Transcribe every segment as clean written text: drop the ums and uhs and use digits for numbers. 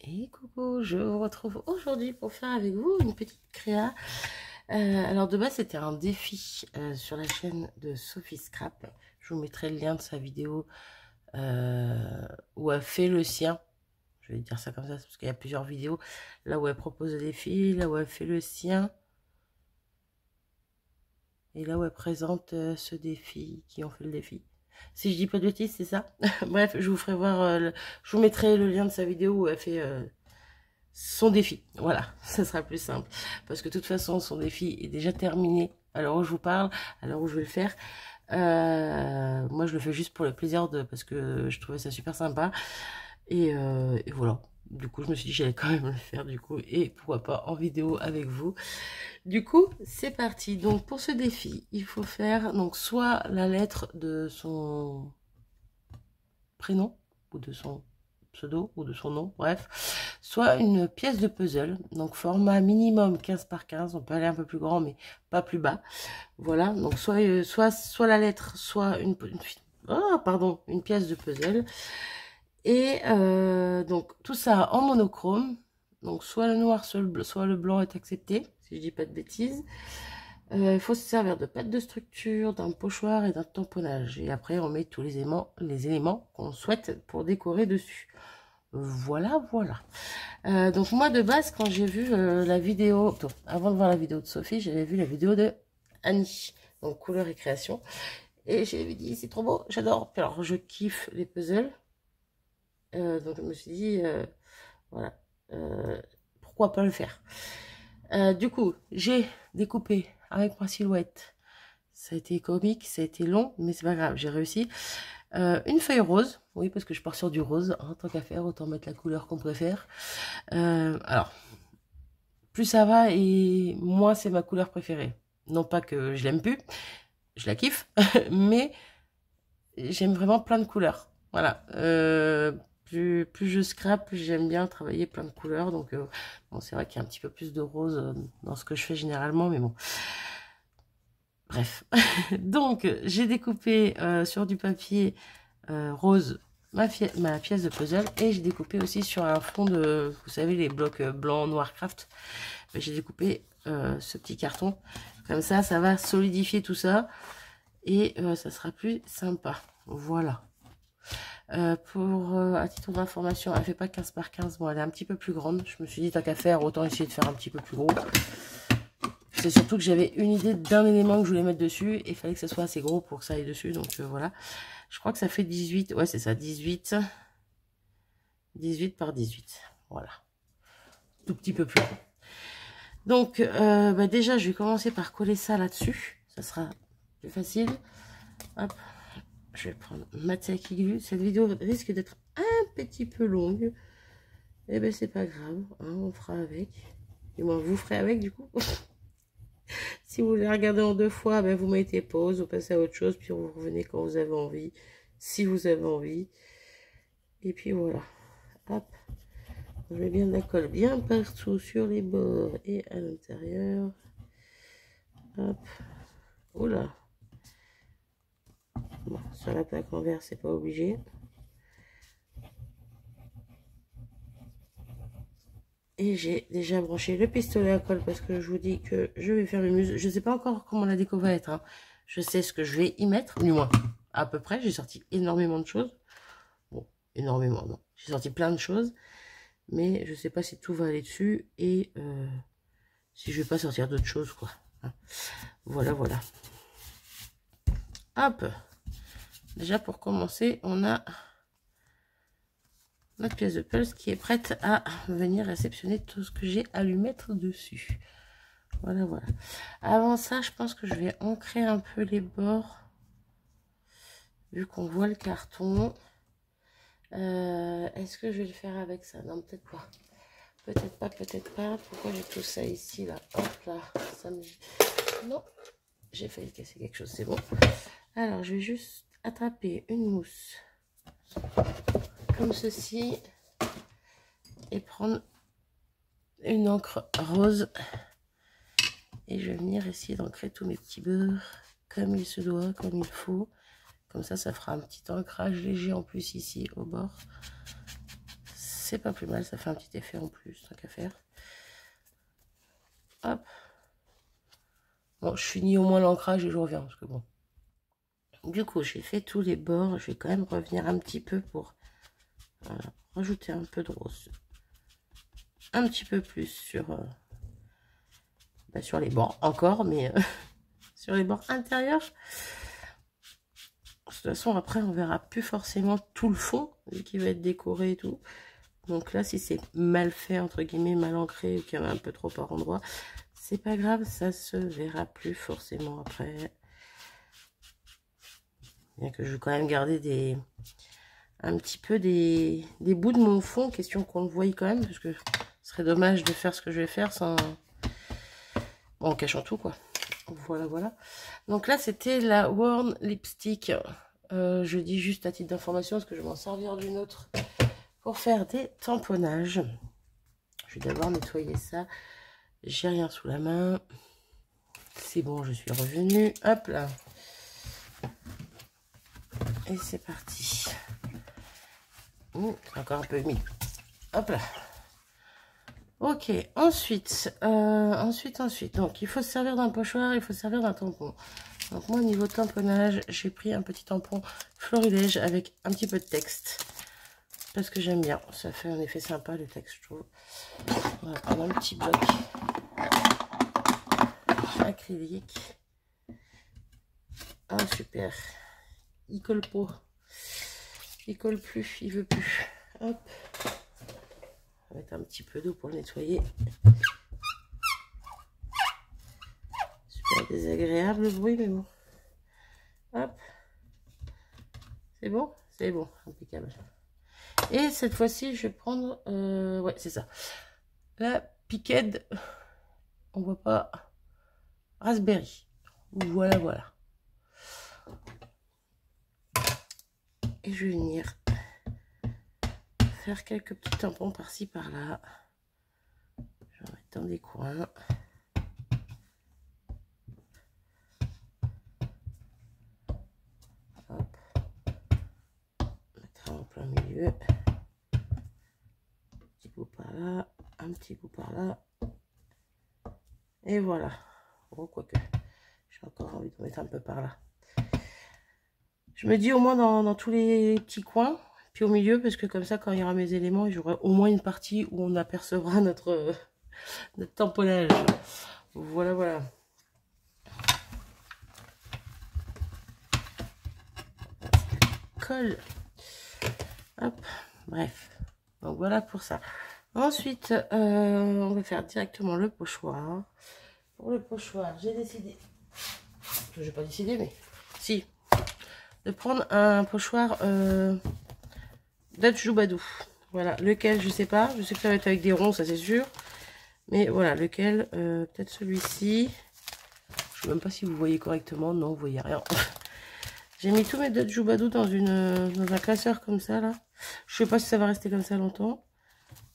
Et coucou, je vous retrouve aujourd'hui pour faire avec vous une petite créa. Alors de base c'était un défi sur la chaîne de Sophie Scrap. Je vous mettrai le lien de sa vidéo où elle fait le sien. Je vais dire ça comme ça parce qu'il y a plusieurs vidéos. Là où elle propose le défi, là où elle fait le sien. Et là où elle présente ce défi, qui ont fait le défi. Si je dis pas de bêtises, c'est ça. Bref, je vous ferai voir, je vous mettrai le lien de sa vidéo où elle fait son défi. Voilà, ça sera plus simple. Parce que de toute façon, son défi est déjà terminé. À l'heure où je vous parle, à l'heure où je vais le faire. Moi, je le fais juste pour le plaisir parce que je trouvais ça super sympa. Et voilà. Du coup, je me suis dit que j'allais quand même le faire, du coup. Et pourquoi pas en vidéo avec vous. Du coup, c'est parti. Donc, pour ce défi, il faut faire donc soit la lettre de son prénom ou de son pseudo ou de son nom, bref, soit une pièce de puzzle, donc format minimum 15 par 15, on peut aller un peu plus grand mais pas plus bas, voilà, donc soit la lettre, soit une pièce de puzzle, et donc tout ça en monochrome, donc soit le noir, soit le blanc est accepté, si je dis pas de bêtises. Il faut se servir de pâte de structure, d'un pochoir et d'un tamponnage. Et après, on met tous les éléments qu'on souhaite pour décorer dessus. Voilà, voilà. Donc moi, de base, quand j'ai vu la vidéo, avant de voir la vidéo de Sophie, j'avais vu la vidéo de Annie, donc couleur et création. Et j'avais dit, c'est trop beau, j'adore. Alors, je kiffe les puzzles. Donc, je me suis dit, voilà, pourquoi pas le faire. Du coup, j'ai découpé avec ma silhouette. Ça a été comique, ça a été long, mais c'est pas grave, j'ai réussi. Une feuille rose, oui, parce que je pars sur du rose, hein, tant qu'à faire, autant mettre la couleur qu'on préfère. Alors, plus ça va et moins c'est ma couleur préférée. Non pas que je l'aime plus, je la kiffe, mais j'aime vraiment plein de couleurs. Voilà. Plus je scrape, plus j'aime bien travailler plein de couleurs. Donc, bon, c'est vrai qu'il y a un petit peu plus de rose dans ce que je fais généralement, mais bon. Bref. Donc, j'ai découpé sur du papier rose ma pièce de puzzle et j'ai découpé aussi sur un fond de, vous savez, les blocs blancs Noircraft. J'ai découpé ce petit carton. Comme ça va solidifier tout ça et ça sera plus sympa. Voilà. À titre d'information, elle fait pas 15 par 15, bon elle est un petit peu plus grande, je me suis dit tant qu'à faire, autant essayer de faire un petit peu plus gros. C'est surtout que j'avais une idée d'un élément que je voulais mettre dessus, et il fallait que ça soit assez gros pour que ça aille dessus, donc voilà. Je crois que ça fait 18, ouais c'est ça, 18 par 18, voilà. Tout petit peu plus gros. Donc déjà je vais commencer par coller ça là-dessus, ça sera plus facile. Hop. Je vais prendre ma tacky glue. Cette vidéo risque d'être un petit peu longue. Et ben c'est pas grave, hein, on fera avec. Du moins vous ferez avec du coup. Si vous voulez regarder en 2 fois, ben vous mettez pause, vous passez à autre chose, puis vous revenez quand vous avez envie, si vous avez envie. Et puis voilà. Hop. Je mets bien de la colle bien partout sur les bords et à l'intérieur. Hop. Oula. Bon, sur la plaque en verre, c'est pas obligé. Et j'ai déjà branché le pistolet à colle parce que je vous dis que je vais faire mes muses. Je ne sais pas encore comment la déco va être, hein. Je sais ce que je vais y mettre, du moins à peu près. J'ai sorti énormément de choses. Bon, énormément, non. J'ai sorti plein de choses. Mais je ne sais pas si tout va aller dessus. Et si je vais pas sortir d'autres choses, quoi. Hein. Voilà, voilà. Hop. Déjà pour commencer, on a notre pièce de pulse qui est prête à venir réceptionner tout ce que j'ai à lui mettre dessus. Voilà, voilà. Avant ça, je pense que je vais ancrer un peu les bords. Vu qu'on voit le carton. Est-ce que je vais le faire avec ça? Non, peut-être pas. Peut-être pas, peut-être pas. Pourquoi j'ai tout ça ici, là? Hop, là. Ça me... Non. J'ai failli casser quelque chose, c'est bon. Alors, je vais juste attraper une mousse. Comme ceci. Et prendre une encre rose. Et je vais venir essayer d'ancrer tous mes petits beurres comme il se doit, comme il faut. Comme ça fera un petit ancrage léger en plus ici au bord. c'est pas plus mal, ça fait un petit effet en plus, tant qu'à faire. Hop. Bon, je finis au moins l'ancrage et je reviens, parce que bon. Du coup, j'ai fait tous les bords. Je vais quand même revenir un petit peu pour rajouter un peu de rose. Un petit peu plus sur, sur les bords encore, mais sur les bords intérieurs. De toute façon, après, on verra plus forcément tout le fond, vu qu'il va être décoré et tout. Donc là, si c'est mal fait, entre guillemets, mal ancré, ou qu'il y en a un peu trop par endroit, c'est pas grave, ça se verra plus forcément après. Bien que je vais quand même garder un petit peu des bouts de mon fond, question qu'on le voie quand même, parce que ce serait dommage de faire ce que je vais faire sans... Bon, en cachant tout, quoi. Voilà, voilà. Donc là, c'était la Worn Lipstick. Je dis juste à titre d'information, parce que je vais m'en servir d'une autre pour faire des tamponnages. Je vais d'abord nettoyer ça. J'ai rien sous la main. C'est bon, je suis revenue. Hop là. Et c'est parti. Encore un peu humide. Hop là. Ok, ensuite. Donc, il faut se servir d'un pochoir, il faut se servir d'un tampon. Donc, moi, au niveau tamponnage, j'ai pris un petit tampon florilège avec un petit peu de texte. Parce que j'aime bien. Ça fait un effet sympa, le texte, je trouve. On va prendre un petit bloc acrylique. Ah, super. Il colle pas. Il colle plus, il veut plus. Hop. On va mettre un petit peu d'eau pour le nettoyer. Super désagréable le bruit, mais bon. Hop. C'est bon? C'est bon, impeccable. Et cette fois-ci, je vais prendre... ouais, c'est ça. La Piqued. On voit pas. Raspberry. Voilà, voilà. Et je vais venir faire quelques petits tampons par-ci, par-là. Je vais en mettre dans des coins. Hop. Mettre en plein milieu. Un petit bout par là. Un petit bout par là. Et voilà. Bon, quoique. J'ai encore envie de mettre un peu par là. Je me dis au moins dans tous les petits coins. Puis au milieu, parce que comme ça, quand il y aura mes éléments, j'aurai au moins une partie où on apercevra notre tamponnage. Voilà, voilà. Colle. Hop. Bref. Donc voilà pour ça. Ensuite, on va faire directement le pochoir. Pour le pochoir, j'ai décidé... Je n'ai pas décidé, mais... Si. De prendre un pochoir... Dutch Joubadou. Voilà, lequel, je sais pas. Je sais que ça va être avec des ronds, ça c'est sûr. Mais voilà, lequel, peut-être celui-ci. Je sais même pas si vous voyez correctement. Non, vous voyez rien. J'ai mis tous mes Dutch Joubadou dans un classeur comme ça, là. Je sais pas si ça va rester comme ça longtemps.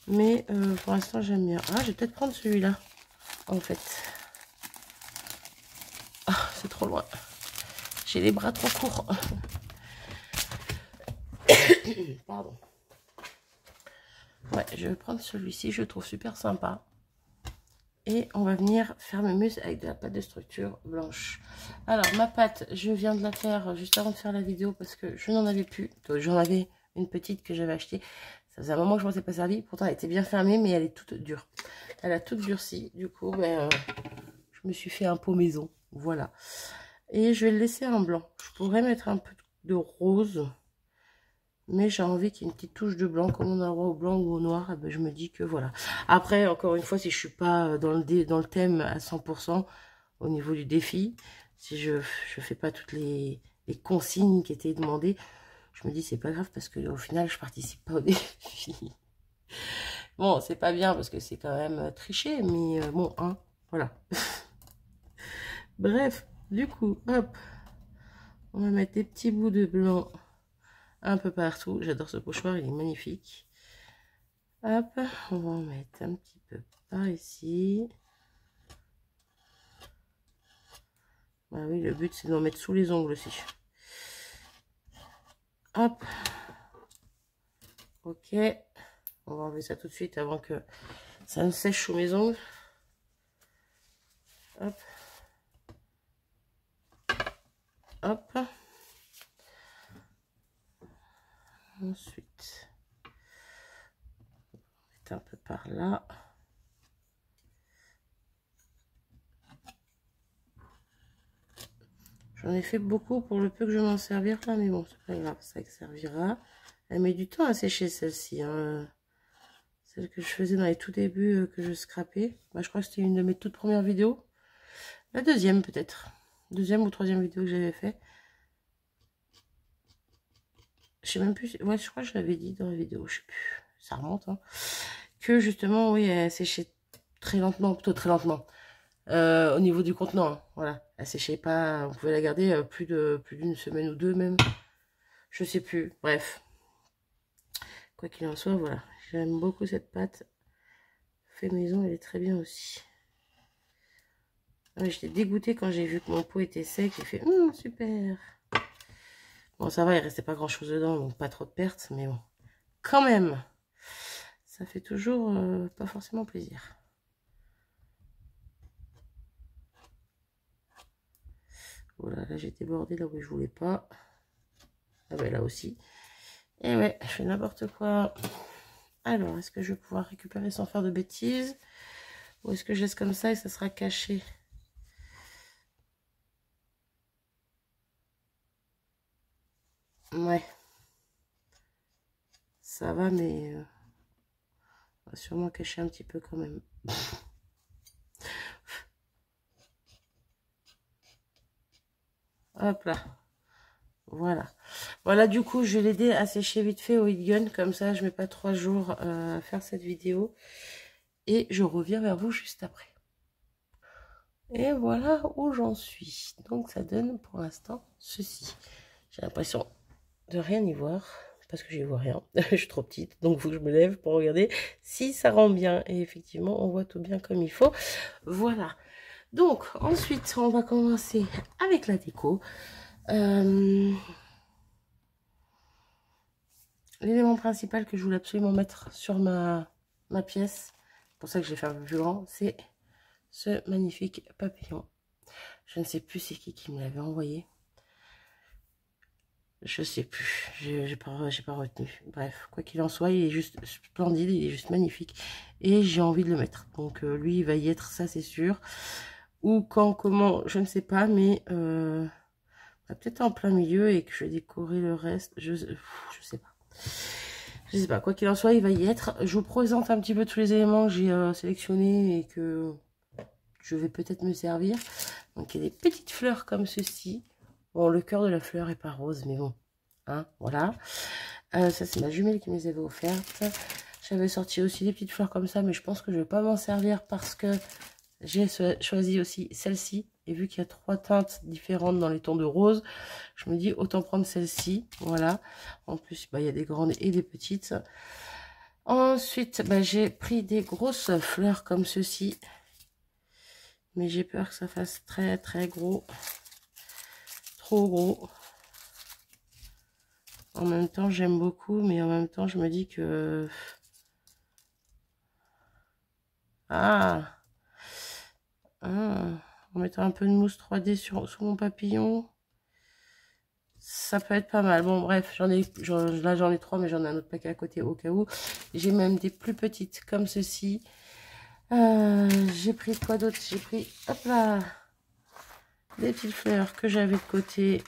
Mais pour l'instant, j'aime bien. Ah, je vais peut-être prendre celui-là, en fait. Ah, c'est trop loin. J'ai les bras trop courts. Pardon. Ouais, je vais prendre celui-ci, je le trouve super sympa. Et on va venir faire mes muses avec de la pâte de structure blanche. Alors, ma pâte, je viens de la faire juste avant de faire la vidéo parce que je n'en avais plus. J'en avais une petite que j'avais achetée. Ça faisait un moment que je ne m'en étais pas servi. Pourtant, elle était bien fermée, mais elle est toute dure. Elle a toute durci. Du coup, ben, je me suis fait un pot maison. Voilà. Et je vais le laisser en blanc. Je pourrais mettre un peu de rose. Mais j'ai envie qu'il y ait une petite touche de blanc, comme on a le droit au blanc ou au noir. Ben je me dis que voilà. Après, encore une fois, si je suis pas dans le thème à 100% au niveau du défi, si je fais pas toutes les consignes qui étaient demandées, je me dis c'est pas grave parce que au final, je participe pas au défi. Bon, c'est pas bien parce que c'est quand même triché, mais bon, hein, voilà. Bref, du coup, hop, on va mettre des petits bouts de blanc un peu partout. J'adore ce pochoir, il est magnifique. Hop, on va en mettre un petit peu par ici. Ah oui, le but c'est d'en mettre sous les ongles aussi. Hop. Ok. On va enlever ça tout de suite avant que ça ne sèche sous mes ongles. Hop. Hop. Ensuite, on va mettre un peu par là. J'en ai fait beaucoup pour le peu que je vais m'en servir là, mais bon, c'est pas grave, ça servira. Elle met du temps à sécher celle-ci, hein. Celle que je faisais dans les tout débuts que je scrapais. Bah, je crois que c'était une de mes toutes premières vidéos. La deuxième peut-être. Deuxième ou troisième vidéo que j'avais fait. Je sais même plus. Ouais, je crois que je l'avais dit dans la vidéo. Je sais plus. Ça remonte, hein. Que justement, oui, elle séchait très lentement, plutôt très lentement. Au niveau du contenant, hein, voilà. Elle séchait pas. On pouvait la garder plus d'une semaine ou deux même. Je sais plus. Bref. Quoi qu'il en soit, voilà. J'aime beaucoup cette pâte. Fait maison, elle est très bien aussi. Ah, j'étais dégoûtée quand j'ai vu que mon pot était sec. J'ai fait super. Bon, ça va, il restait pas grand chose dedans, donc pas trop de pertes, mais bon, quand même, ça fait toujours pas forcément plaisir. Voilà, là j'ai débordé là où je voulais pas. Ah ben là aussi. Et ouais, je fais n'importe quoi. Alors, est-ce que je vais pouvoir récupérer sans faire de bêtises? Ou est-ce que je laisse comme ça et ça sera caché? Ouais. Ça va, mais on va sûrement cacher un petit peu quand même. Hop là. Voilà. Voilà, du coup, je vais l'aider à sécher vite fait au heat gun. Comme ça, je mets pas 3 jours à faire cette vidéo. Et je reviens vers vous juste après. Et voilà où j'en suis. Donc, ça donne pour l'instant ceci. J'ai l'impression de rien y voir. Parce que j'y vois rien. Je suis trop petite. Donc, il faut que je me lève pour regarder si ça rend bien. Et effectivement, on voit tout bien comme il faut. Voilà. Donc, ensuite, on va commencer avec la déco. L'élément principal que je voulais absolument mettre sur ma pièce, c'est pour ça que je l'ai fait un peu plus grand, c'est ce magnifique papillon. Je ne sais plus c'est qui me l'avait envoyé. Je sais plus, j'ai pas retenu. Bref, quoi qu'il en soit, il est juste splendide, il est juste magnifique. Et j'ai envie de le mettre. Donc lui, il va y être, ça c'est sûr. Ou quand, comment, je ne sais pas, mais peut-être en plein milieu et que je vais décorer le reste. Je sais pas. Je sais pas, quoi qu'il en soit, il va y être. Je vous présente un petit peu tous les éléments que j'ai sélectionnés et que je vais peut-être me servir. Donc, il y a des petites fleurs comme ceci. Bon, le cœur de la fleur est pas rose, mais bon, hein, voilà. Ça, c'est ma jumelle qui me les avait offertes. J'avais sorti aussi des petites fleurs comme ça, mais je pense que je vais pas m'en servir parce que j'ai choisi aussi celle-ci. Et vu qu'il y a 3 teintes différentes dans les tons de rose, je me dis autant prendre celle-ci. Voilà. En plus, bah, il y a des grandes et des petites. Ensuite, bah, j'ai pris des grosses fleurs comme ceci. Mais j'ai peur que ça fasse très très gros. Trop gros. En même temps, j'aime beaucoup, mais en même temps, je me dis que... Ah, en mettant un peu de mousse 3D sur mon papillon, ça peut être pas mal. Bon, bref, là j'en ai 3, mais j'en ai un autre paquet à côté au cas où. J'ai même des plus petites comme ceci. J'ai pris quoi d'autre? J'ai pris, hop là, des petites fleurs que j'avais de côté,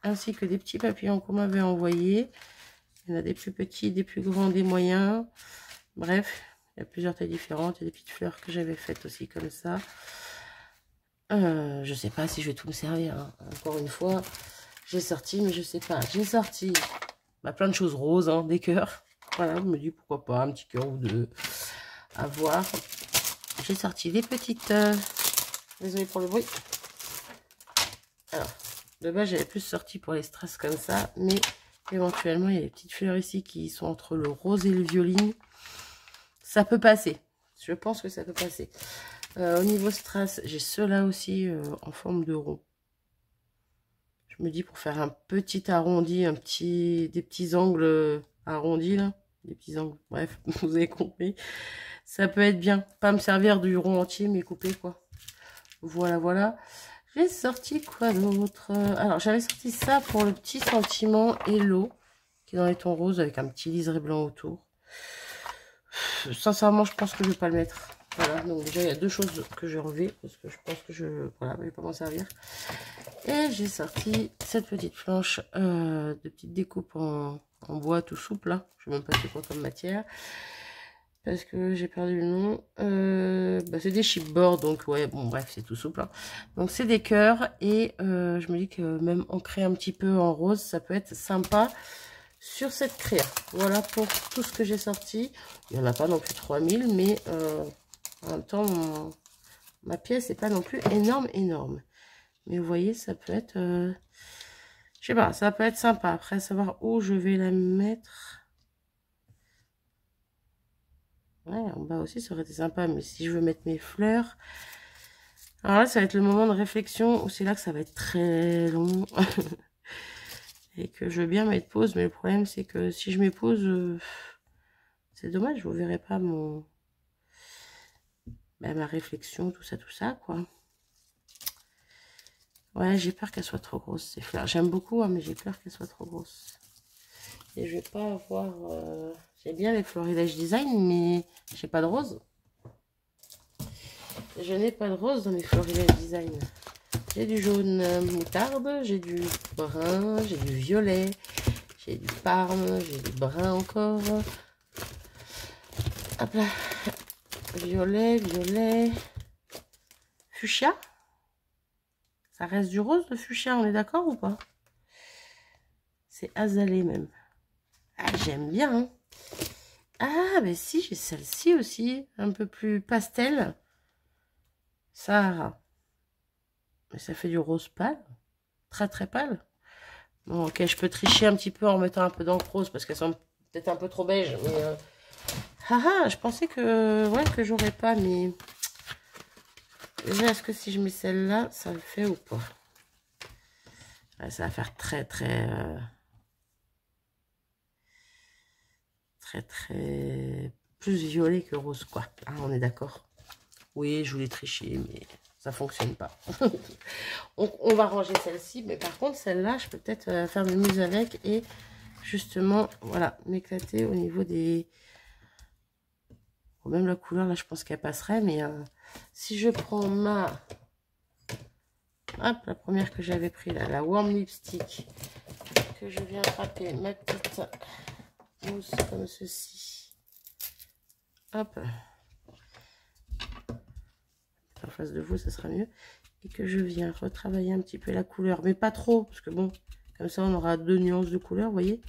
ainsi que des petits papillons qu'on m'avait envoyés. Il y en a des plus petits, des plus grands, des moyens. Bref, il y a plusieurs tailles différentes. Il y a des petites fleurs que j'avais faites aussi comme ça. Je sais pas si je vais tout me servir, hein. Encore une fois, j'ai sorti, mais je sais pas. J'ai sorti bah, plein de choses roses, hein, des cœurs. Voilà, je me dis pourquoi pas, un petit cœur ou deux à voir. J'ai sorti des petites... Désolée pour le bruit. Alors, de base, j'avais plus sorti pour les strass comme ça, mais éventuellement, il y a des petites fleurs ici qui sont entre le rose et le violine. Ça peut passer. Je pense que ça peut passer. Au niveau strass, j'ai ceux-là aussi en forme de rond. Je me dis pour faire un petit arrondi, des petits angles arrondis là. des petits angles. Bref, vous avez compris. Ça peut être bien. Pas me servir du rond entier, mais couper, quoi. Voilà, voilà. J'ai sorti quoi d'autre? Alors, j'avais sorti ça pour le petit sentiment Hello, qui est dans les tons roses, avec un petit liseré blanc autour. Sincèrement, je pense que je vais pas le mettre. Voilà, donc déjà, il y a deux choses que je vais enlever, parce que je pense que je vais pas m'en servir. Et j'ai sorti cette petite planche de petite découpe en bois tout souple, là. Je ne sais même pas c'est quoi comme matière. Parce que j'ai perdu le nom. C'est des chipboards, donc ouais, bon bref, c'est tout souple. Hein. Donc c'est des cœurs, et je me dis que même ancrer un petit peu en rose, ça peut être sympa sur cette créa. Voilà pour tout ce que j'ai sorti. Il n'y en a pas non plus 3000, mais en même temps, ma pièce n'est pas non plus énorme. Mais vous voyez, ça peut être... je sais pas, ça peut être sympa. Après, savoir où je vais la mettre. Ouais, en bas aussi, ça aurait été sympa. Mais si je veux mettre mes fleurs... Alors là, ça va être le moment de réflexion. C'est là que ça va être très long. Et que je veux bien mettre pause. Mais le problème, c'est que si je mets pause... c'est dommage, vous verrez pas mon... ma réflexion, tout ça, quoi. Ouais, j'ai peur qu'elle soit trop grosse, ces fleurs. J'aime beaucoup, hein, mais j'ai peur qu'elle soit trop grosse. Et je vais pas avoir... J'ai bien les florilèges design, mais j'ai pas de rose. Je n'ai pas de rose dans mes florilèges design. J'ai du jaune moutarde, j'ai du brun, j'ai du violet, j'ai du parme, j'ai du brun encore. Hop là. Violet. Fuchsia. Ça reste du rose, le fuchsia, on est d'accord ou pas? C'est azalée même. Ah, j'aime bien. Hein. Ah, mais si, j'ai celle-ci aussi, un peu plus pastel. Sahara. Mais ça fait du rose pâle. Très pâle. Bon, ok, je peux tricher un petit peu en mettant un peu d'encre rose parce qu'elles sont peut-être un peu trop beige. Mais je pensais que ouais, que j'aurais pas, mais déjà, est-ce que si je mets celle-là, ça le fait ou pas? Ouais, ça va faire très plus violet que rose, quoi. Ah, on est d'accord. Oui, je voulais tricher, mais ça fonctionne pas. on va ranger celle-ci, mais par contre, celle-là, je peux peut-être faire de mise avec et justement, voilà, m'éclater au niveau des... Bon, même la couleur, là, je pense qu'elle passerait, mais si je prends ma... Hop, la première que j'avais pris, là, la Warm Lipstick, que je viens attraper ma petite mousse comme ceci. Hop. En face de vous, ça sera mieux. Et que je viens retravailler un petit peu la couleur, mais pas trop, parce que bon, comme ça, on aura deux nuances de couleur, vous voyez.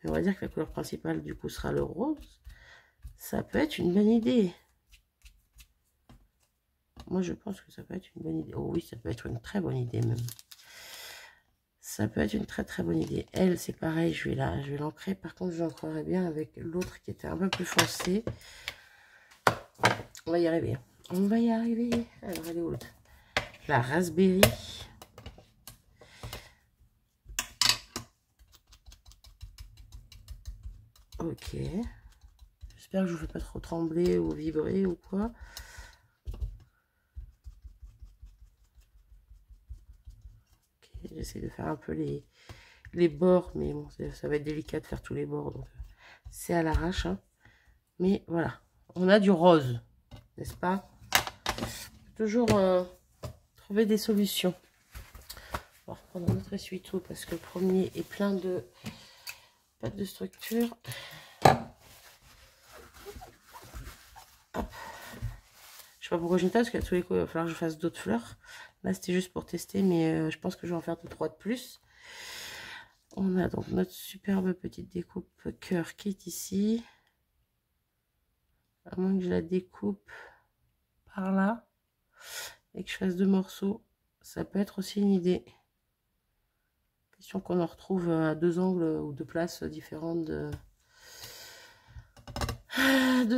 Mais on va dire que la couleur principale, du coup, sera le rose. Ça peut être une bonne idée. Moi, je pense que ça peut être une bonne idée. Oh oui, ça peut être une très bonne idée même. Ça peut être une très bonne idée. Elle, c'est pareil, je vais l'ancrer. Par contre, je l'ancrerai bien avec l'autre qui était un peu plus foncé. On va y arriver. On va y arriver. Alors, elle est où l'autre? La Raspberry. Ok. J'espère que je ne vous fais pas trop trembler ou vibrer ou quoi. Ok, j'essaie de faire un peu les bords, mais bon, ça va être délicat de faire tous les bords, donc c'est à l'arrache. Hein. Mais voilà, on a du rose, n'est-ce pas? Toujours trouver des solutions. On va reprendre notre essuie-tout parce que le premier est plein de pattes de structure. Hop. Je sais pas pourquoi je parce qu'à tous les coups, il va falloir que je fasse d'autres fleurs. Là, c'était juste pour tester, mais je pense que je vais en faire 2-3 de plus. On a donc notre superbe petite découpe cœur qui est ici. À moins que je la découpe par là et que je fasse 2 morceaux, ça peut être aussi une idée. Question qu'on en retrouve à 2 angles ou 2 places différentes de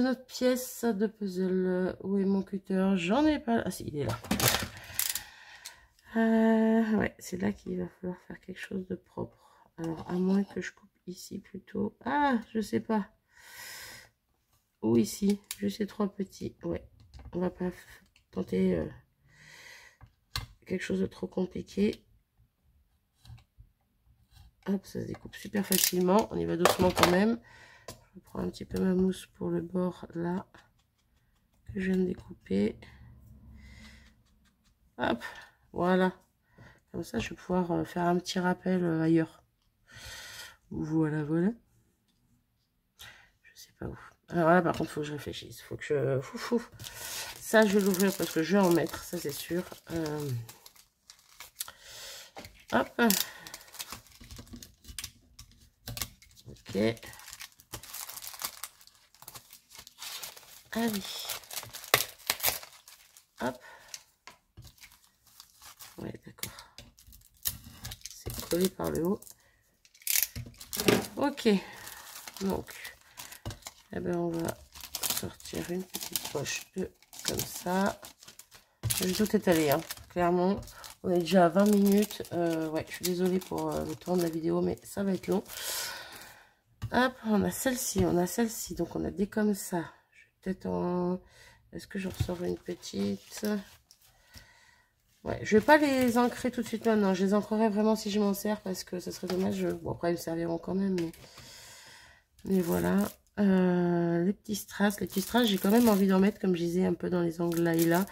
notre pièce de puzzle. Où est mon cutter? J'en ai pas. Ah si, il est là. Ouais, c'est là qu'il va falloir faire quelque chose de propre. Alors, à moins que je coupe ici plutôt. Ah, je sais pas. Ou ici, juste ces 3 petits. Ouais, on va pas tenter quelque chose de trop compliqué. Hop, ça se découpe super facilement. On y va doucement quand même. Je prends un petit peu ma mousse pour le bord là, que je viens de découper. Hop, voilà. Comme ça, je vais pouvoir faire un petit rappel ailleurs. Voilà, voilà. Je sais pas où. Alors là, par contre, il faut que je réfléchisse. Faut que je... Fou. Ça, je vais l'ouvrir parce que je vais en mettre, ça c'est sûr. Hop. Ok. Allez. Hop. Ouais, d'accord. C'est collé par le haut. Ok. Donc, eh ben, on va sortir une petite poche de comme ça. Le tout est allé, hein. Clairement. On est déjà à 20 minutes. Ouais, je suis désolée pour le temps de la vidéo, mais ça va être long. Hop, on a celle-ci, Donc, on a des comme ça. Je vais peut-être en... Est-ce que je ressors une petite? Ouais, je vais pas les ancrer tout de suite maintenant. Je les ancrerai vraiment si je m'en sers parce que ça serait dommage. Bon, après, ils me serviront quand même, mais voilà. Les petits strass. J'ai quand même envie d'en mettre, comme je disais, un peu dans les angles là et là.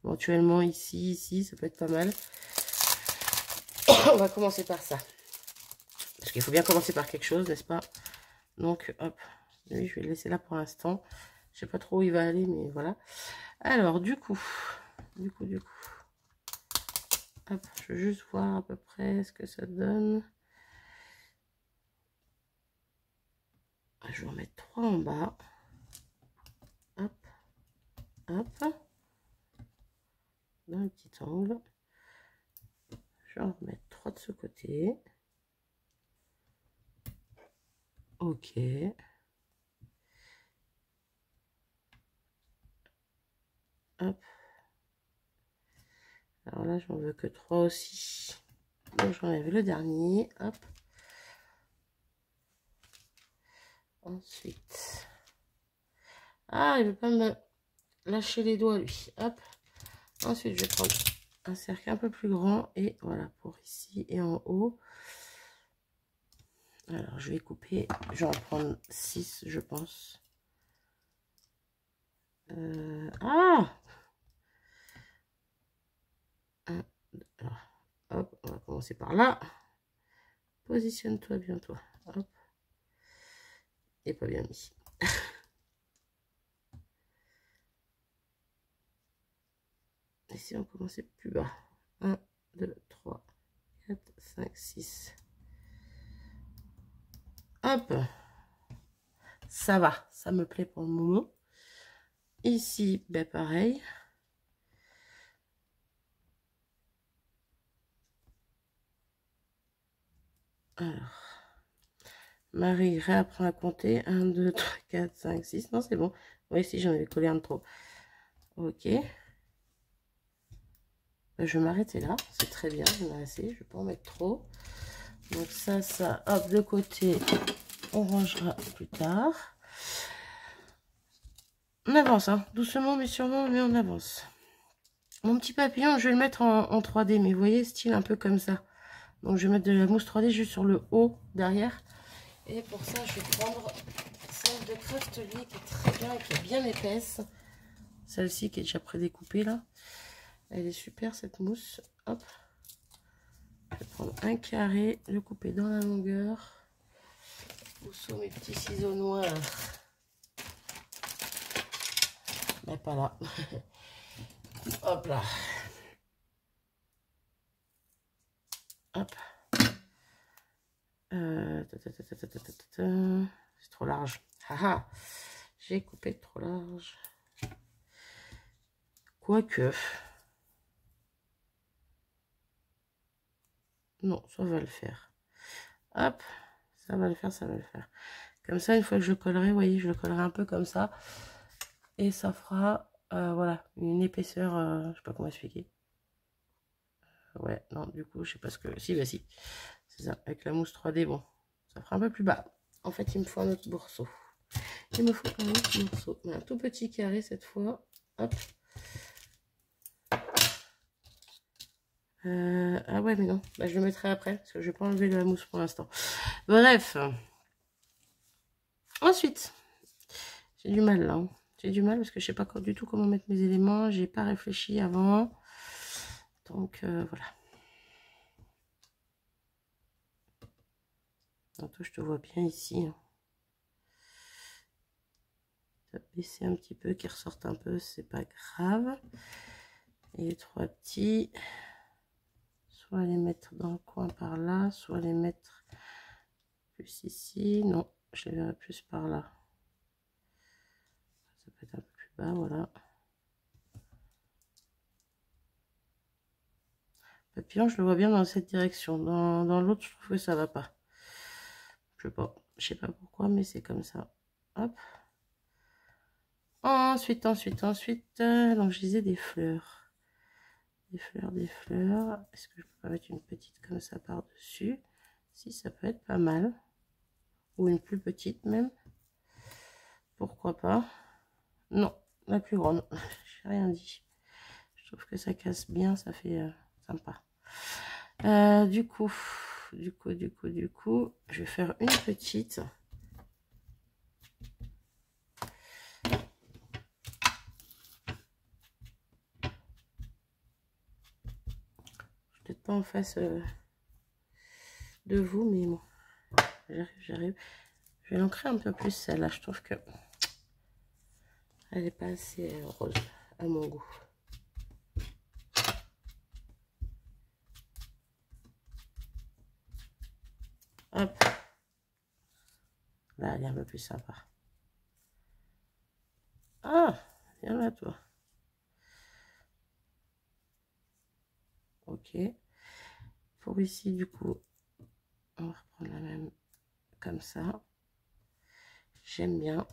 Éventuellement ici, ça peut être pas mal. On va commencer par ça. Parce qu'il faut bien commencer par quelque chose, n'est-ce pas? Donc, hop. Oui, je vais le laisser là pour l'instant. Je sais pas trop où il va aller, mais voilà. Alors, du coup. Hop, je veux juste voir à peu près ce que ça donne. Je vais en mettre 3 en bas. Hop. Hop. Dans un petit angle. Je vais en remettre 3 de ce côté. Ok. Hop. Alors là, j'en veux que 3 aussi. Donc j'enlève le dernier. Hop. Ensuite. Ah, il veut pas me lâcher les doigts, lui. Hop. Ensuite, je vais prendre un cercle un peu plus grand. Et voilà, pour ici et en haut. Alors, je vais couper. Je vais en prendre 6, je pense. Ah! Alors, hop, on va commencer par là. Positionne-toi bien, toi. Hop. Et pas bien mis. Et si on commençait plus bas. 1, 2, 3, 4, 5, 6. Hop. Ça va, ça me plaît pour le moment. Ici, ben pareil. Alors, Marie réapprend à compter. 1, 2, 3, 4, 5, 6. Non, c'est bon. Oui, si j'en avais collé un de trop. Ok. Ben, je vais m'arrêter là. C'est très bien. J'en ai assez. Je ne vais pas en mettre trop. Donc ça, hop, de côté. On rangera plus tard. On avance, hein. Doucement, mais sûrement, mais on avance. Mon petit papillon, je vais le mettre en 3D. Mais vous voyez, style un peu comme ça. Donc, je vais mettre de la mousse 3D juste sur le haut, derrière. Et pour ça, je vais prendre celle de Craftly qui est très bien et qui est bien épaisse. Celle-ci qui est déjà prédécoupée là. Elle est super cette mousse. Hop. Je vais prendre un carré, le couper dans la longueur. Où sont mes petits ciseaux noirs? Mais pas là. Hop là. Hop. C'est trop large. Haha. J'ai coupé trop large. Quoique. Non, ça va le faire. Hop. Ça va le faire, ça va le faire. Comme ça, une fois que je collerai, vous voyez, je le collerai un peu comme ça. Et ça fera, voilà, une épaisseur, je sais pas comment expliquer. Ouais, non, du coup, je sais pas ce que... Si, bah si. C'est ça, avec la mousse 3D, bon, ça fera un peu plus bas. En fait, il me faut un autre morceau. Il me faut un autre morceau. Un tout petit carré cette fois. Hop. Ah ouais, mais non. Bah, je le mettrai après, parce que je vais pas enlever la mousse pour l'instant. Bref. Ensuite, j'ai du mal là. Hein. J'ai du mal parce que je sais pas du tout comment mettre mes éléments. J'ai pas réfléchi avant. Donc, voilà. Tantôt, je te vois bien ici. Hein. Baisser un petit peu, qui ressortent un peu, c'est pas grave. Et les 3 petits, soit les mettre dans le coin par là, soit les mettre plus ici. Non, je les verrai plus par là. Ça peut être un peu plus bas, voilà. Papillon, je le vois bien dans cette direction. Dans l'autre, je trouve que ça va pas. Je sais pas pourquoi, mais c'est comme ça. Hop. Ensuite, donc je disais des fleurs. Des fleurs. Est-ce que je peux pas mettre une petite comme ça par-dessus? Si, ça peut être pas mal. Ou une plus petite même. Pourquoi pas? Non, la plus grande. J'ai rien dit. Je trouve que ça casse bien, ça fait sympa. Du coup, je vais faire une petite. Peut-être pas en face de vous, mais bon, j'arrive. Je vais l'ancrer un peu plus celle-là. Je trouve que elle n'est pas assez rose à mon goût. Hop. Là, elle est un peu plus sympa. Ah, viens là, toi. Ok. Pour ici, du coup, on va reprendre la même comme ça. J'aime bien.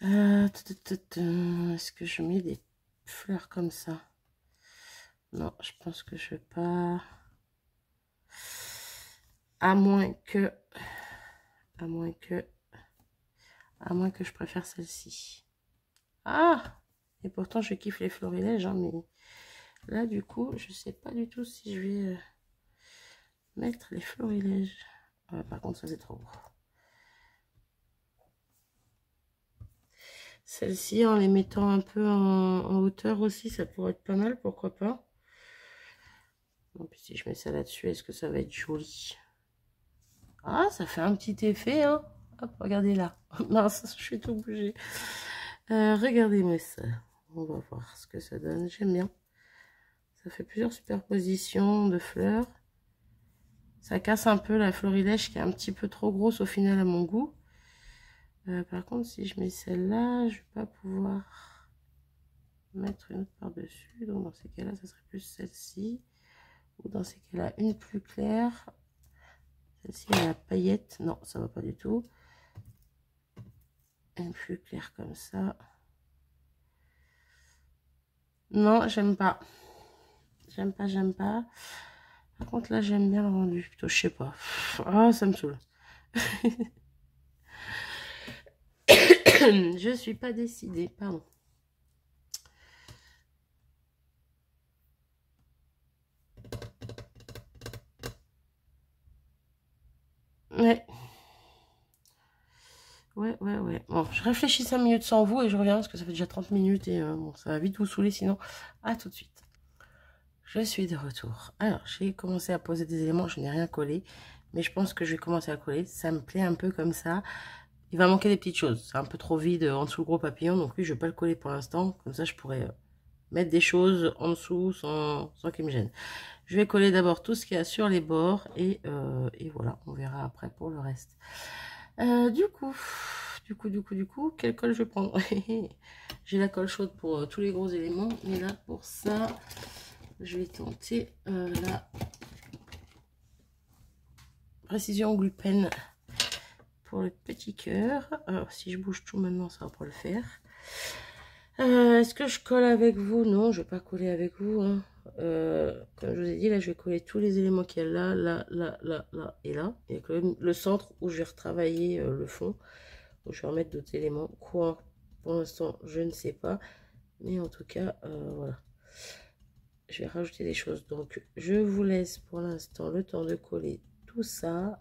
Est-ce que je mets des fleurs comme ça? Non, je pense que je vais pas. À moins que je préfère celle-ci. Ah! Et pourtant, je kiffe les florilèges, hein, mais là, du coup, je sais pas du tout si je vais mettre les florilèges. Par contre, ça, c'est trop gros. Celle-ci, en les mettant un peu en hauteur aussi, ça pourrait être pas mal, pourquoi pas. Bon, puis si je mets ça là-dessus, est-ce que ça va être joli? Ah, ça fait un petit effet, hein. Hop, regardez là. Mince, je suis tout bougé. Regardez-moi ça. On va voir ce que ça donne. J'aime bien. Ça fait plusieurs superpositions de fleurs. Ça casse un peu la florilège qui est un petit peu trop grosse au final à mon goût. Par contre, si je mets celle-là, je vais pas pouvoir mettre une autre par-dessus. Donc dans ces cas-là, ça serait plus celle-ci. Ou dans ces cas-là, une plus claire. Celle-ci, elle a la paillette. Non, ça va pas du tout. Une plus claire comme ça. Non, j'aime pas. J'aime pas. Par contre, là, j'aime bien le rendu. Plutôt, je sais pas. Ah, ça me saoule. Je suis pas décidée, pardon. Ouais. Ouais. Bon, je réfléchis 5 minutes sans vous et je reviens parce que ça fait déjà 30 minutes et bon, ça va vite vous saouler sinon. À tout de suite. Je suis de retour. Alors, j'ai commencé à poser des éléments, je n'ai rien collé, mais je pense que je vais commencer à coller. Ça me plaît un peu comme ça. Il va manquer des petites choses. C'est un peu trop vide en dessous le gros papillon, donc lui, je vais pas le coller pour l'instant. Comme ça, je pourrais mettre des choses en dessous sans qu'il me gêne. Je vais coller d'abord tout ce qu'il y a sur les bords et voilà, on verra après pour le reste. Du coup, quelle colle je vais prendre? J'ai la colle chaude pour tous les gros éléments, mais là pour ça, je vais tenter la précision glue pen pour le petit cœur. Alors si je bouge tout maintenant, ça va pas le faire. Est-ce que je colle avec vous? Non, je vais pas coller avec vous, hein. Comme je vous ai dit, là, je vais coller tous les éléments qu'il y a là, là, là, là, là et là. Il y a quand même le centre où je vais retravailler le fond, où je vais remettre d'autres éléments. Quoi, pour l'instant, je ne sais pas. Mais en tout cas, voilà. Je vais rajouter des choses. Donc, je vous laisse pour l'instant le temps de coller tout ça.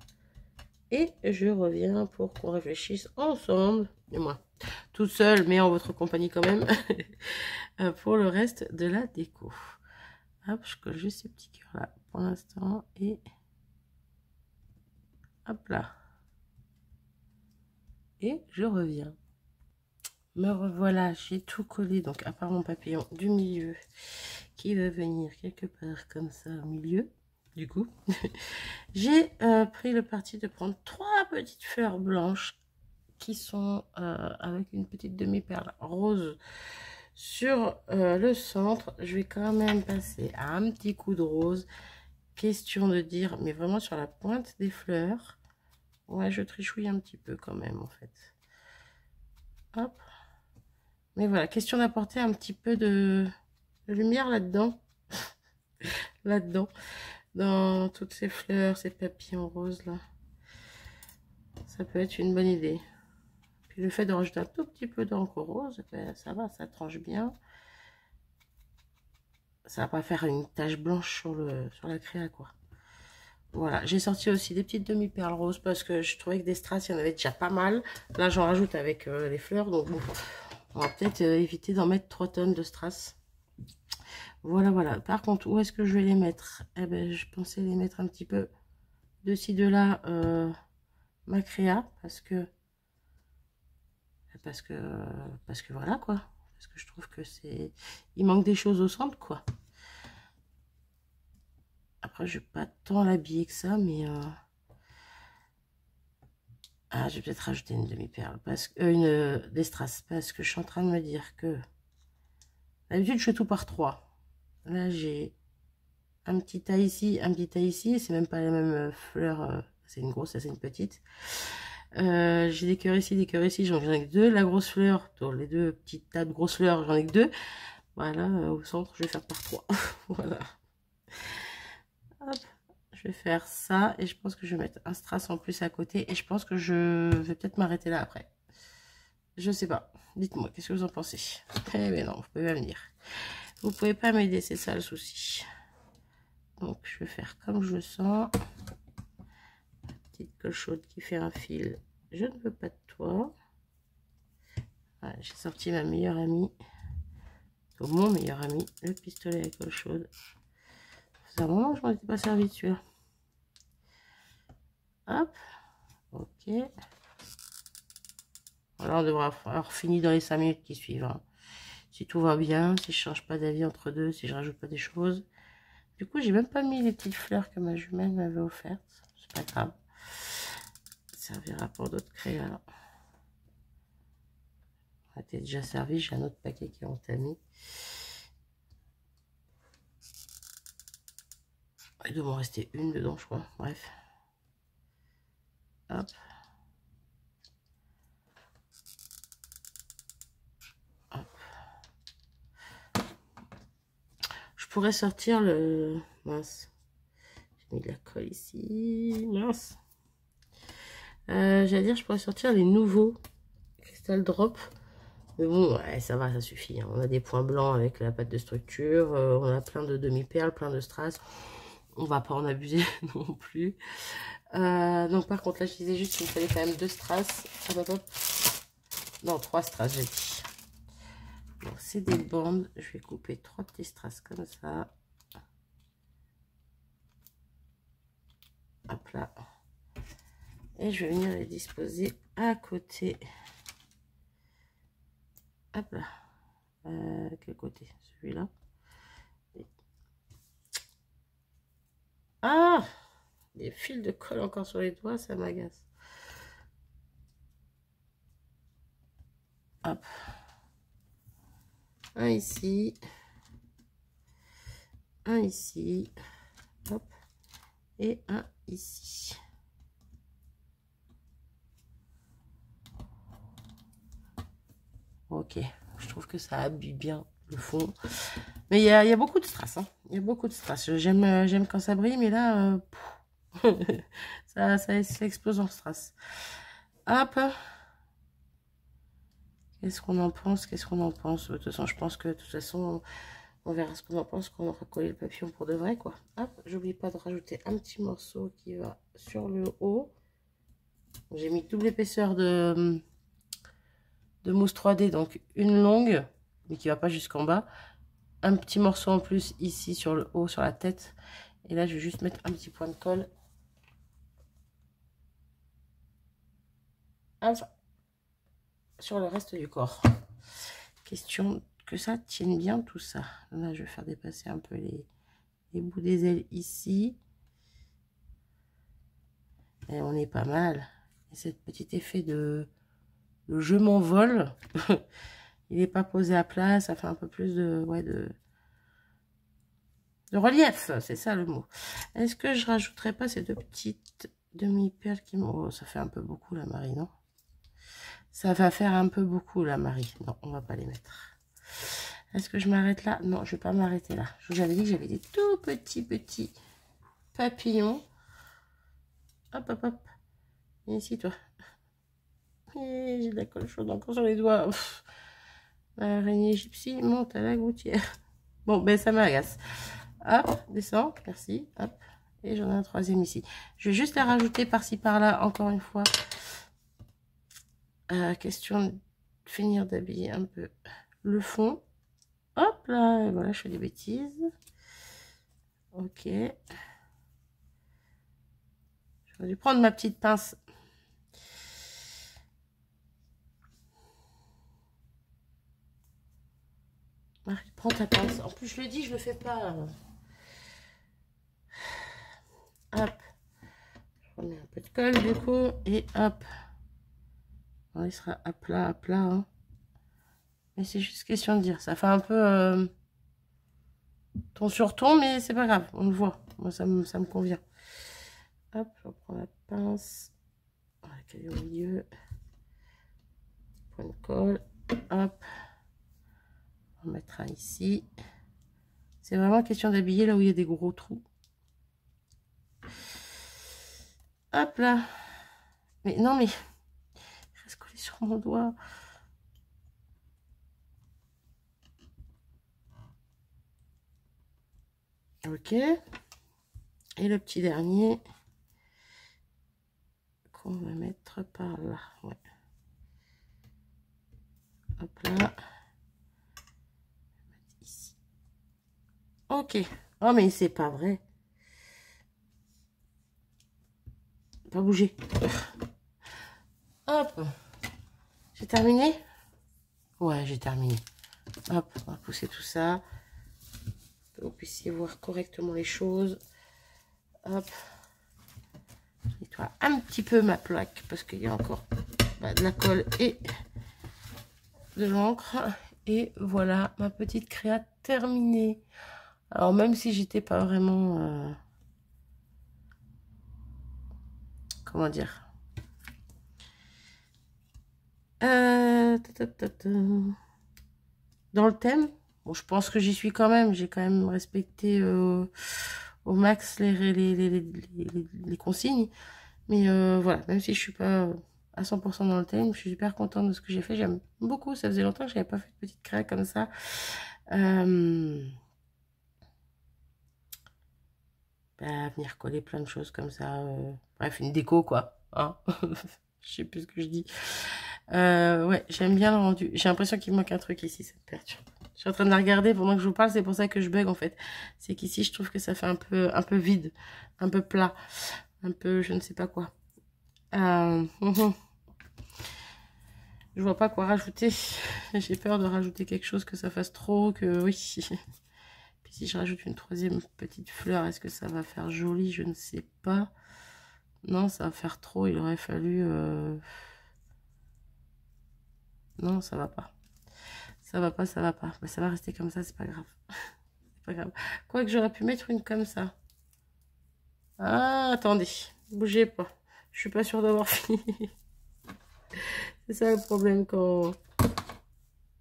Et je reviens pour qu'on réfléchisse ensemble, et moi, toute seule, mais en votre compagnie quand même, pour le reste de la déco. Hop, je colle juste ces petits cœurs là pour l'instant. Et hop là. Et je reviens. Me revoilà, j'ai tout collé, donc à part mon papillon du milieu, qui va venir quelque part comme ça au milieu. Du coup, j'ai pris le parti de prendre 3 petites fleurs blanches qui sont avec une petite demi-perle rose sur le centre. Je vais quand même passer à un petit coup de rose, question de dire, mais vraiment sur la pointe des fleurs. Ouais, je trichouille un petit peu quand même en fait. Hop. Mais voilà, question d'apporter un petit peu de lumière là-dedans. Là-dedans. Dans toutes ces fleurs, ces papillons roses là. Ça peut être une bonne idée. Puis le fait de rajouter un tout petit peu d'encre rose, ben, ça va, ça tranche bien. Ça va pas faire une tache blanche sur la créa, quoi. Voilà, j'ai sorti aussi des petites demi-perles roses parce que je trouvais que des strass, il y en avait déjà pas mal. Là, j'en rajoute avec les fleurs, donc bon, on va peut-être éviter d'en mettre 3 tonnes de strass. Voilà, voilà. Par contre, où est-ce que je vais les mettre? Eh ben, je pensais les mettre un petit peu de ci, de là, ma créa, parce que voilà, quoi. Parce que je trouve que c'est... Il manque des choses au centre, quoi. Après, je vais pas tant l'habiller que ça, mais... Ah, je vais peut-être rajouter une demi-perle, parce que des strass, parce que je suis en train de me dire que... D'habitude, je fais tout par 3. Là, j'ai un petit tas ici, un petit tas ici, c'est même pas la même fleur, c'est une grosse, ça c'est une petite. J'ai des cœurs ici, j'en ai que 2. La grosse fleur, dans les 2 petites tas de grosses fleurs, j'en ai que 2. Voilà, au centre, je vais faire par 3. Voilà. Hop, je vais faire ça et je pense que je vais mettre un strass en plus à côté et je pense que je vais peut-être m'arrêter là après. Je sais pas. Dites-moi, qu'est-ce que vous en pensez? Eh bien non, vous pouvez pas me dire. Vous pouvez pas m'aider, c'est ça le souci. Donc, je vais faire comme je le sens. Petite colle chaude qui fait un fil. Je ne veux pas de toi. Voilà, j'ai sorti ma meilleure amie. Mon meilleur ami, le pistolet à colle chaude. C'est un moment que je m'en étais pas servi de celui-là. Hop. Ok. Voilà, on devra avoir fini dans les 5 minutes qui suivent. Hein. Si tout va bien, si je change pas d'avis entre deux, si je rajoute pas des choses. Du coup, j'ai même pas mis les petites fleurs que ma jumelle m'avait offertes. C'est pas grave. Ça servira pour d'autres créas. Ça t'est déjà servi. J'ai un autre paquet qui est entamé. Il doit m'en rester une dedans, je crois. Bref. Hop. Hop. Je pourrais sortir le... Mince. J'ai mis de la colle ici. Mince. J'allais dire, je pourrais sortir les nouveaux Crystal Drop. Mais bon, ouais, ça va, ça suffit. Hein. On a des points blancs avec la pâte de structure. On a plein de demi-perles, plein de strass. On va pas en abuser non plus. Donc par contre, là, je disais juste qu'il me fallait quand même 2 strass. Hop, hop, hop. Non, 3 strass, j'ai dit. Donc c'est des bandes. Je vais couper 3 petits strass comme ça. Hop là. Et je vais venir les disposer à côté. Hop là. Quel côté? Celui-là. Ah! Des fils de colle encore sur les doigts, ça m'agace. Hop. Un ici. Un ici. Hop. Et un ici. Ok. Je trouve que ça habille bien le fond. Mais il y a beaucoup de strass. Hein. Il y a beaucoup de strass. J'aime quand ça brille, mais là, ça explose en strass. Hop. Qu'est-ce qu'on en pense? Qu'est-ce qu'on en pense? De toute façon, je pense que de toute façon, on verra ce qu'on en pense quand on aura collé le papillon pour de vrai, quoi. Hop, j'oublie pas de rajouter un petit morceau qui va sur le haut. J'ai mis double épaisseur de mousse 3D, donc une longue, mais qui va pas jusqu'en bas. Un petit morceau en plus ici sur le haut, sur la tête. Et là, je vais juste mettre un petit point de colle. Sur le reste du corps. Question que ça tienne bien tout ça. Là, je vais faire dépasser un peu les bouts des ailes ici. Et on est pas mal. Et ce petit effet de je m'envole, il n'est pas posé à plat, ça fait un peu plus de relief, c'est ça le mot. Est-ce que je rajouterais pas ces deux petites demi-perles qui m'ont... Oh, ça fait un peu beaucoup la Marie, non? Ça va faire un peu beaucoup la Marie. Non, on va pas les mettre. Est-ce que je m'arrête là? Non, je vais pas m'arrêter là. J'avais dit que j'avais des tout petits papillons. Hop, hop, hop. Viens ici, toi. J'ai de la colle chaude encore sur les doigts. L'araignée gypsy monte à la gouttière. Bon, ben ça m'agace. Hop, descends, merci. Hop, et j'en ai un troisième ici. Je vais juste la rajouter par-ci par-là, encore une fois. Question de finir d'habiller un peu le fond. Hop là, et voilà, je fais des bêtises. Ok. J'aurais dû prendre ma petite pince. Marie, prends ta pince. En plus, je le dis, je le fais pas. Hop. Je remets un peu de colle du coup. Et hop. Bon, il sera à plat, hein. Mais c'est juste question de dire. Ça fait un peu ton sur ton, mais c'est pas grave. On le voit. Moi, ça me convient. Hop, je reprends la pince. Voilà, qu'elle est au milieu. Point de colle. Hop. On mettra ici. C'est vraiment question d'habiller là où il y a des gros trous. Hop là. Mais non, mais il reste collé sur mon doigt. Ok. Et le petit dernier qu'on va mettre par là. Ouais. Hop là. Ici. Ok. Oh, mais c'est pas vrai. Pas bouger. Hop. J'ai terminé? Ouais, j'ai terminé. Hop, on va pousser tout ça. Que vous puissiez voir correctement les choses. Hop. Je nettoie un petit peu ma plaque parce qu'il y a encore de la colle et de l'encre. Et voilà ma petite créa terminée. Alors même si j'étais pas vraiment... comment dire, dans le thème, bon, je pense que j'y suis quand même. J'ai quand même respecté au max les consignes. Mais voilà, même si je suis pas à 100% dans le thème, je suis super contente de ce que j'ai fait. J'aime beaucoup. Ça faisait longtemps que je n'avais pas fait de petite créa comme ça. Venir coller plein de choses comme ça. Bref, une déco quoi. Hein. Je sais plus ce que je dis. Ouais, j'aime bien le rendu. J'ai l'impression qu'il manque un truc ici, ça me perturbe. Je suis en train de la regarder pendant que je vous parle, c'est pour ça que je bug en fait. C'est qu'ici, je trouve que ça fait un peu vide, un peu plat, un peu je ne sais pas quoi. Je vois pas quoi rajouter. J'ai peur de rajouter quelque chose que ça fasse trop, que oui. Puis si je rajoute une troisième petite fleur, est-ce que ça va faire joli? Je ne sais pas. Non, ça va faire trop. Il aurait fallu... Non, ça va pas. Ça va pas, ça va pas. Mais ça va rester comme ça, c'est pas grave. C'est pas grave. Quoique j'aurais pu mettre une comme ça. Ah, attendez. Bougez pas. Je suis pas sûre d'avoir fini. C'est ça le problème quand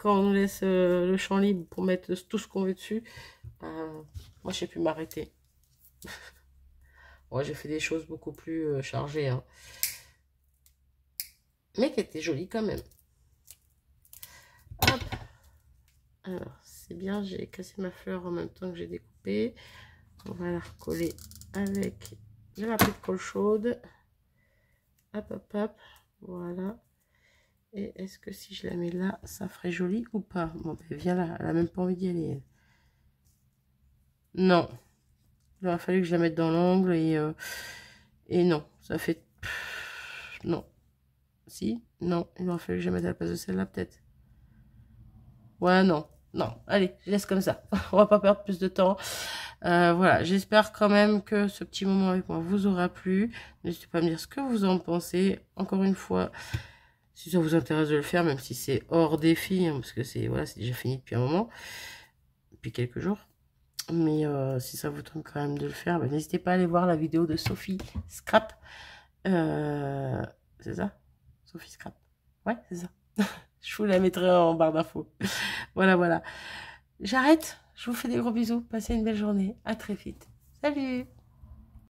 quand on nous laisse le champ libre pour mettre tout ce qu'on veut dessus, moi, je sais plus m'arrêter. Ouais, j'ai fait des choses beaucoup plus chargées, hein. Mais qui étaient jolies quand même. Hop. Alors, c'est bien, j'ai cassé ma fleur en même temps que j'ai découpé. On va la recoller avec de la petite colle chaude. Hop, hop, hop. Voilà. Et est-ce que si je la mets là, ça ferait joli ou pas? Bon, ben viens là, elle a même pas envie d'y aller. Non. Il aurait fallu que je la mette dans l'angle et non, ça fait... Non. Si? Non, il aurait fallu que je la mette à la place de celle-là peut-être. Ouais, non. Non, allez, je laisse comme ça. On va pas perdre plus de temps. Voilà, j'espère quand même que ce petit moment avec moi vous aura plu. N'hésitez pas à me dire ce que vous en pensez. Encore une fois, si ça vous intéresse de le faire, même si c'est hors défi, hein, parce que c'est voilà, c'est déjà fini depuis un moment, depuis quelques jours. Mais si ça vous tente quand même de le faire, ben, n'hésitez pas à aller voir la vidéo de Sophie Scrap. C'est ça? Sophie Scrap. Ouais, c'est ça. Je vous la mettrai en barre d'infos. Voilà, voilà. J'arrête. Je vous fais des gros bisous. Passez une belle journée. À très vite. Salut!